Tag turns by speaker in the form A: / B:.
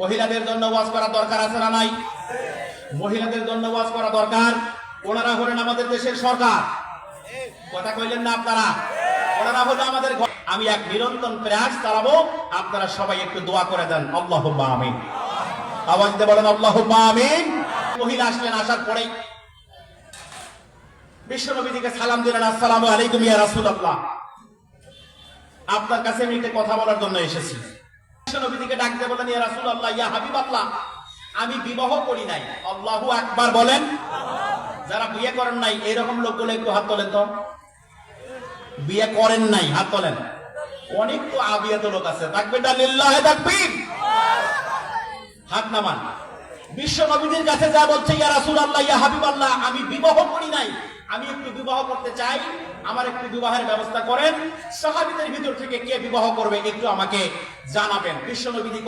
A: মহিলাদের জন্য ওয়াজ করা দরকার আছে না নাই? মহিলাদের জন্য ওয়াজ করা দরকার। ওনারা হলেন আমাদের দেশের সরকার, কথা কইলেন না আপনারা? ওনারা হলো আমাদের। আমি এক নিরন্তর প্রয়াস চালাবো, আপনারা সবাই একটু দোয়া করে দেন। আল্লাহুম্মা আমিন। আওয়াজ দিয়ে বলেন আল্লাহুম্মা আমিন। মহিলা আসলেন, আসার পরেই বিশ্বনবীকে সালাম দিলেন, আসসালামু আলাইকুম ইয়া রাসূলুল্লাহ, আপনার কাছে আমি একটা কথা বলার জন্য এসেছি। বিশ্বনবীকে ডাক দিয়ে বলেন, ইয়া রাসূলুল্লাহ, ইয়া হাবিবাল্লাহ, আমি বিবাহ করি নাই। আল্লাহু আকবার বলেন। যারা বিয়ে করেন নাই এরকম লোকগুলো একটু হাত তোলেন তো। বিয়ে করেন নাই হাত তোলেন। অনেক তো আবিয়াত লোক আছে, তাকবীরটা লিল্লাহি তাকবীর, হাত নামান। বিশ্ব নবীর কাছে যা বলছে, ইয়া রাসূলুল্লাহ, ইয়া হাবিবাল্লাহ, আমি বিবাহ করি নাই, আমি একটু বিবাহ করতে চাই, আমার একটু বিবাহের ব্যবস্থা করেন। সাহাবীদের ভিতর থেকে কে বিবাহ করবে একটু আমাকে জানাবেন। বিশ্ব নবী